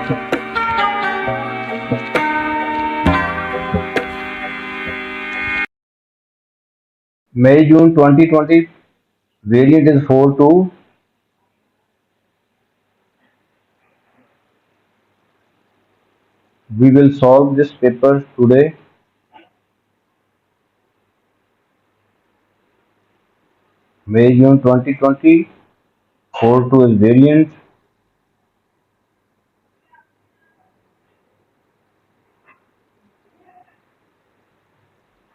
May June 2020 variant is 42. We will solve this paper today. May June 2020 42 is variant.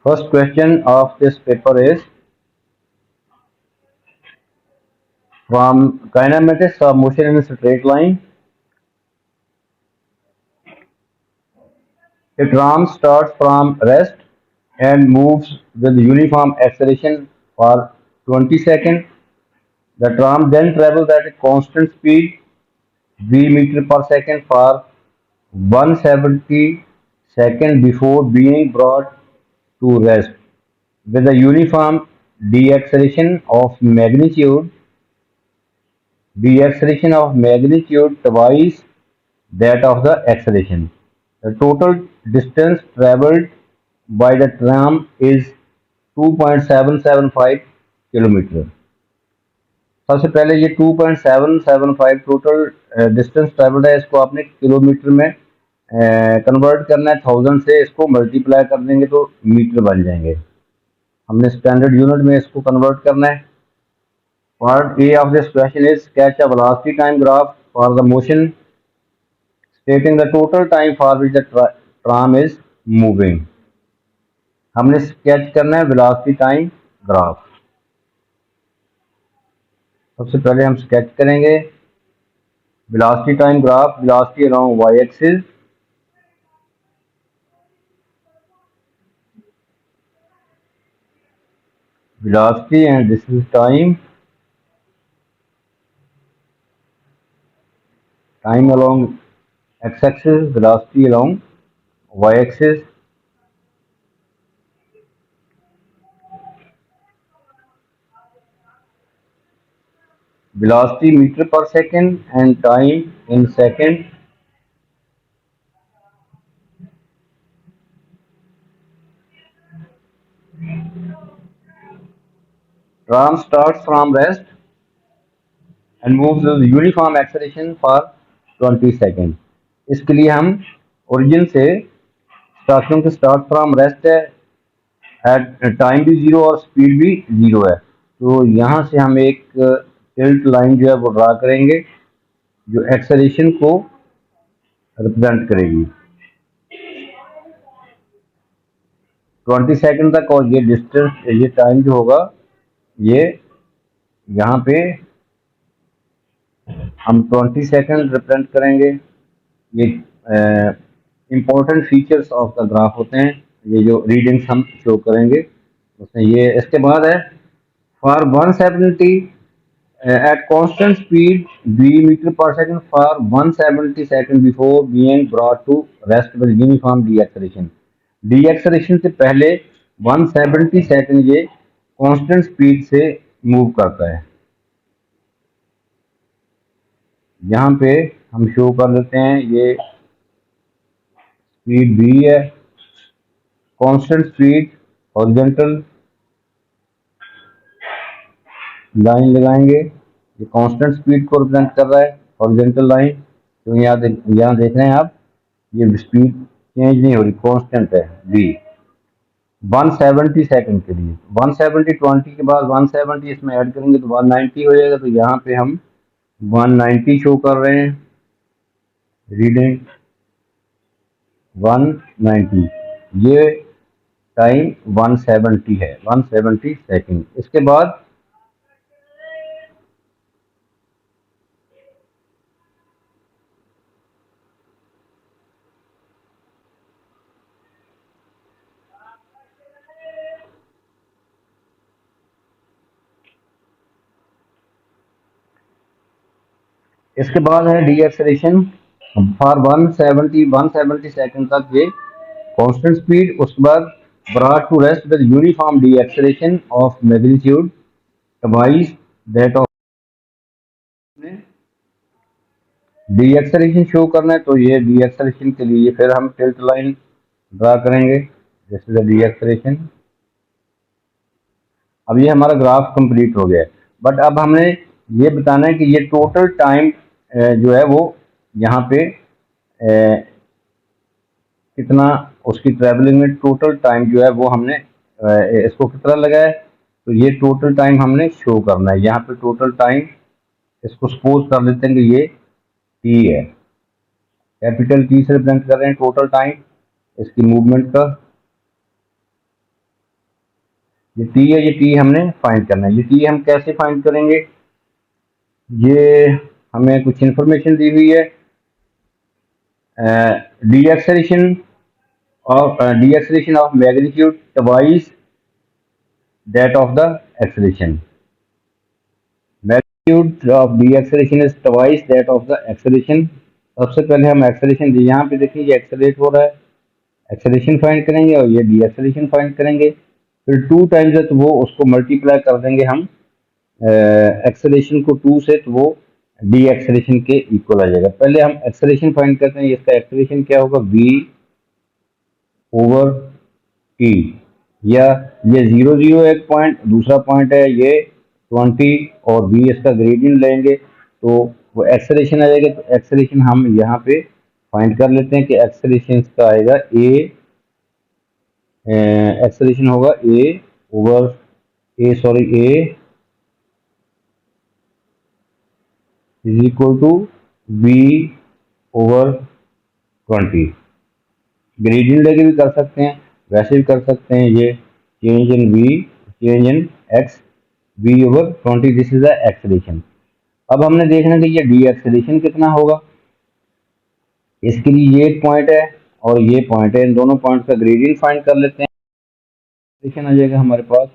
First question of this paper is from kinematics of motion in a straight line. A tram starts from rest and moves with uniform acceleration for 20 seconds. The tram then travels at a constant speed v meter per second for 170 seconds before being brought to rest with a uniform deceleration of magnitude twice that of the acceleration. The total distance traveled by the tram is 2.775 kilometre. सबसे पहले ये 2.775 total distance travelled है, इसको आपने kilometre में convert करना है। 1000 से इसको मल्टीप्लाई कर देंगे तो मीटर बन जाएंगे। हमने स्टैंडर्ड यूनिट में इसको कन्वर्ट करना है। Part A of this question is sketch a velocity time graph for the motion stating the total time for which the tram is moving. हमने स्केच करना है वेलोसिटी टाइम ग्राफ। सबसे पहले हम स्केच करेंगे velocity time graph, velocity along Y axis, velocity and this is time along x-axis, velocity along y-axis. Velocity meter per second and time in second. Tram starts from rest and moves with uniform acceleration for 20 seconds. इसके लिए हम origin से starting से start from rest है, at time भी zero और speed भी zero है। तो यहाँ से हम एक टिल्ट लाइन जो है वो ड्रा करेंगे जो एक्सेलरेशन को रिप्रेजेंट करेगी 20 सेकंड तक। और ये डिस्टेंस, ये टाइम जो होगा ये यहाँ पे हम 20 सेकंड रिप्रेजेंट करेंगे। ये important features of the graph होते हैं, ये जो रीडिंग्स हम शो करेंगे उसमें ये। इसके बाद है for 170 at constant speed v meter per second for 170 seconds before being brought to rest with uniform deceleration. Deceleration से पहले 170 सेकंड ये कांस्टेंट स्पीड से मूव करता है। यहाँ पे हम शो कर देते हैं, ये स्पीड v है, कांस्टेंट स्पीड, हॉरिजॉन्टल लाइन लगाएंगे, ये कांस्टेंट स्पीड को रिप्रेजेंट कर रहा है, हॉरिजॉन्टल लाइन। तो यहाँ देख रहे हैं आप, ये स्पीड चेंज नहीं हो रही, कांस्टेंट है v 170 सेकंड के लिए। 170 20 के बाद 170 इसमें ऐड करेंगे तो 190 हो जाएगा। तो यहाँ पे हम 190 शो कर रहे हैं, रीडिंग 190। ये टाइम 170 है, 170 सेकंड। इसके बाद है डीएक्सेलेरेशन फॉर 170 सेकंड तक ये कांस्टेंट स्पीड। उसके बाद brought to rest with uniform deceleration of magnitude twice that of deceleration show करना है तो ये डीएक्सेलेरेशन के लिए फिर हम टिल्ट लाइन ड्रा करेंगे। This is the deceleration. अब ये हमारा ग्राफ कंप्लीट हो गया है, बट अब हमने ये बताना है कि ये टोटल टाइम जो है वो यहाँ पे कितना उसकी ट्रैवलिंग में टोटल टाइम जो है वो हमने इसको कितना लगा है, तो ये टोटल टाइम हमने शो करना है। यहाँ पे टोटल टाइम इसको सपोज कर लेते हैं कि ये टी है, कैपिटल टी से रिप्रेजेंट कर रहे हैं टोटल टाइम इसकी मूवमेंट का। ये टी है, ये टी हमने फाइंड करना है। ये टी हम कैसे फाइंड करेंगे, ये हमें कुछ इंफॉर्मेशन दी हुई है। Deceleration of magnitude twice that of the acceleration. Magnitude of deceleration is twice that of the acceleration. सबसे पहले हम एक्सेलेरेशन, यहाँ पे देखिए ये एक्सेलरेट हो रहा है, एक्सेलेरेशन फाइंड करेंगे और ये डीएक्सेलेरेशन फाइंड करेंगे। फिर 2 टाइम्स है तो वो उसको मल्टीप्लाई कर देंगे हम एक्सेलेरेशन को 2 से, तो वो डी एक्सेलेरेशन के इक्वल आ जाएगा। पहले हम एक्सेलेरेशन फाइंड करते हैं। इसका एक्सेलेरेशन क्या होगा, v ओवर टी, या ये 0 0 एक पॉइंट, दूसरा पॉइंट है ये 20 और v इसका ग्रेडियंट लेंगे तो वो एक्सेलेरेशन आ जाएगा। तो एक्सेलेरेशन हम यहाँ पे फाइंड कर लेते हैं कि एक्सेलेरेशन का आएगा एक्सेलेरेशन होगा a over a is equal to v over 20। Gradient लेके भी कर सकते हैं, वैसे भी कर सकते हैं। ये change in v, change in x, v over 20, this is the acceleration. अब हमने देखना कि ये डी एक्सेलेरेशन कितना होगा। इसके लिए ये पॉइंट है और ये पॉइंट है, इन दोनों पॉइंट का ग्रेडियंट फाइंड कर लेते हैं। एक्सेलेरेशन आ जाएगा हमारे पास।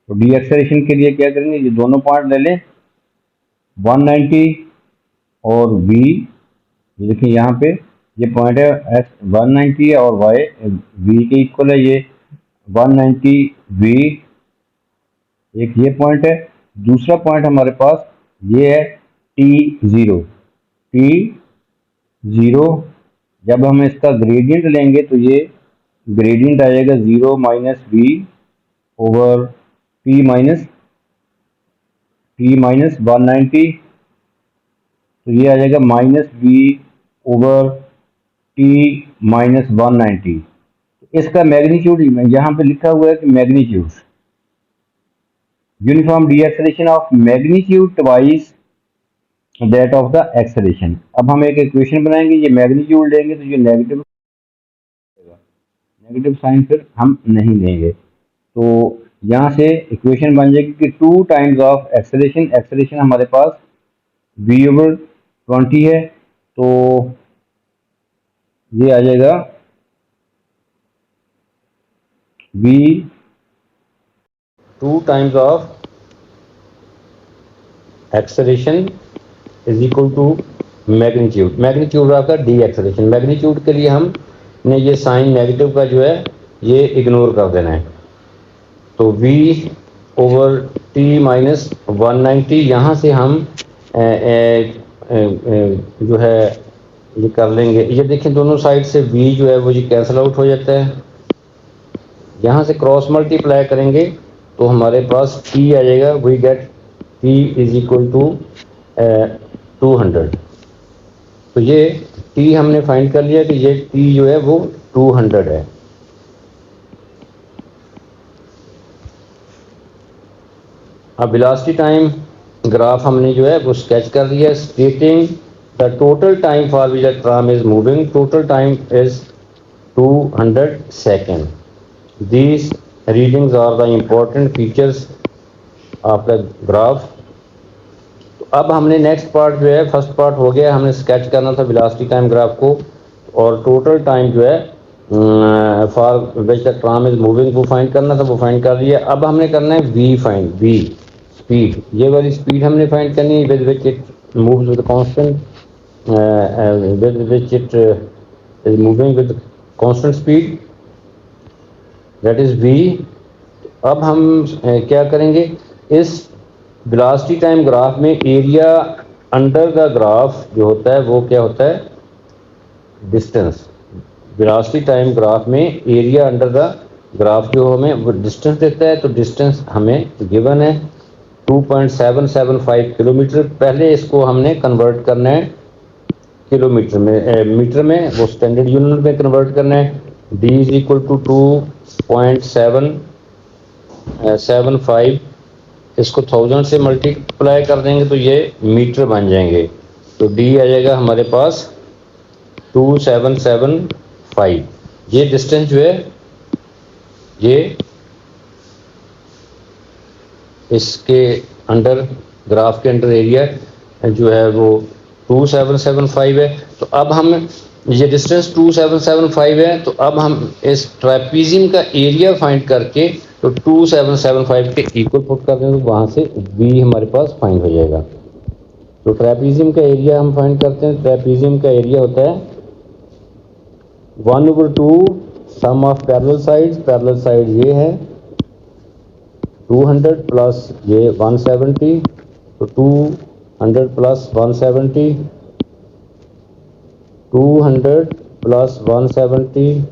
तो डी एक्सेलेरेशन के लिए क्या करेंगे, ये दोनों पॉइंट ले लें 190 और v, ये देखिए यहाँ पे ये पॉइंट है x 190 है और y v के इक्वल है। ये 190 v एक ये पॉइंट है। दूसरा पॉइंट हमारे पास ये है t0। t0 जब हम इसका ग्रेडियंट लेंगे तो ये ग्रेडियंट आ जाएगा 0 minus v over t minus 190, तो ये आ जाएगा minus v over t minus 190। इसका मैग्नीट्यूड यहाँ पे लिखा हुआ है कि magnitude uniform D acceleration of magnitude twice that of the acceleration. अब हम एक इक्वेशन बनाएंगे, ये मैग्नीट्यूड लेंगे तो ये नेगेटिव साइन फिर हम नहीं लेंगे। तो यहाँ से इक्वेशन बन जाएगी कि 2 टाइम्स ऑफ एक्सेलेरेशन, एक्सेलेरेशन हमारे पास v ओवर 20 है, तो ये आ जाएगा v 2 times of acceleration is equal to magnitude. Magnitude आपका डी एक्सेलेरेशन। मैग्नीट्यूड के लिए हमने ये साइन नेगेटिव का जो है ये इग्नोर कर देना है। तो v ओवर t माइनस 190, यहाँ से हम जो है ये कर लेंगे। ये देखें दोनों साइड से v जो है वो ये कैंसिल आउट हो जाता है। यहाँ से क्रॉस मल्टीप्लाई करेंगे तो हमारे पास t आ जाएगा, we get t is equal to 200। तो ये t हमने फाइंड कर लिया कि ये t जो है वो 200 है। अब वेलोसिटी टाइम ग्राफ हमने जो है वो स्केच कर लिया, stating the total time for which the tram is moving. Total time is 200 second. These readings are the important features of the graph। तो अब हमने नेक्स्ट पार्ट जो है, फर्स्ट पार्ट हो गया, हमने स्केच करना था वेलोसिटी टाइम ग्राफ को और टोटल टाइम जो है for which the tram is moving वो फाइंड करना था, वो फाइंड कर लिया। अब हमने करना है v फाइंड, v स्पीड, ये वाली स्पीड हमने फाइंड करनी है with which it moves with constant, with which it is moving with constant speed, that is v। अब हम क्या करेंगे, इस वेलोसिटी टाइम ग्राफ में एरिया अंडर द ग्राफ जो होता है वो क्या होता है, डिस्टेंस। वेलोसिटी टाइम ग्राफ में एरिया अंडर द ग्राफ जो हमें वो डिस्टेंस देता है, तो डिस्टेंस हमें गिवन है 2.775 किलोमीटर। पहले इसको हमने कन्वर्ट करना है किलोमीटर में, मीटर में, वो स्टैंडर्ड यूनिट में कन्वर्ट करना है। d इज इक्वल टू 2.775, इसको 1000 से मल्टीप्लाई कर देंगे तो ये मीटर बन जाएंगे, तो d आ जाएगा हमारे पास 2775। ये डिस्टेंस जो है ये इसके अंडर, ग्राफ के अंडर एरिया जो है वो 2775 है। तो अब हम ये डिस्टेंस 2775 है, तो अब हम इस ट्रेपीजियम का एरिया फाइंड करके तो 2775 के इक्वल पुट कर देंगे, तो वहाँ से बी हमारे पास फाइंड हो जाएगा। तो ट्रेपीजियम का एरिया हम फाइंड करते हैं। ट्रेपीजियम का एरिया होता है 1/2 sum of parallel sides. Parallel side ये है 200 प्लस ये 170, तो 200 plus 170, 200 plus 170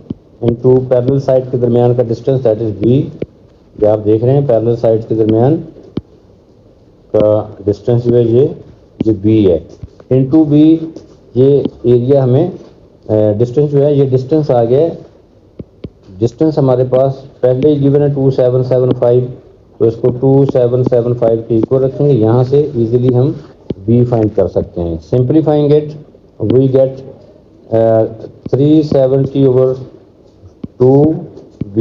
into parallel side के दरमियान का डिस्टेंस दैट इज बी। ये आप देख रहे हैं पैरेलल साइड के दरमियान का डिस्टेंस जो है ये बी है, इंटू बी ये एरिया हमें डिस्टेंस जो है, ये डिस्टेंस आ गया। डिस्टेंस हमारे पास पहले ही गिवन है 2775, तो इसको 2775 के इक्वल रखेंगे। यहाँ से इजीली हम b फाइंड कर सकते हैं। Simplifying it we get 370/2b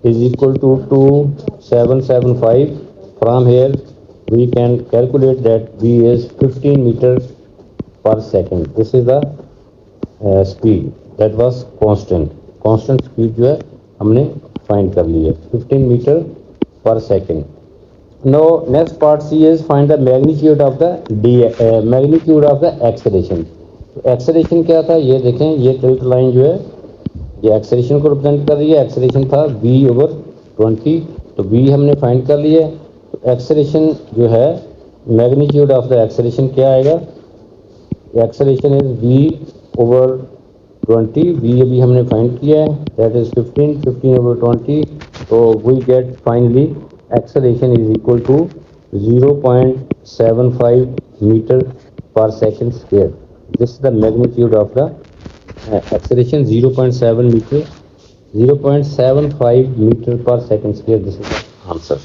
is equal to 2775. From here we can calculate that b is 15 meter per second. This is the speed that was constant speed जो है हमने फाइंड कर ली है 15 meter पर second. Now next part C is find the magnitude of the magnitude of the acceleration. तो acceleration क्या था, ये देखें, ये टिल्ट लाइन जो है ये एक्सेलरेशन को रिप्रेजेंट कर रही है। एक्सेलरेशन था v/20, तो v हमने फाइंड कर लिया। तो एक्सेलरेशन जो है, मैग्नीट्यूड ऑफ द एक्सेलरेशन क्या आएगा, एक्सेलरेशन इज v/20, v अभी हमने फाइंड किया है दैट इज 15/20, तो we get finally acceleration is equal to 0.75 meter पर second square. This is the magnitude of the acceleration 0.75 meter per second square. This is the answer.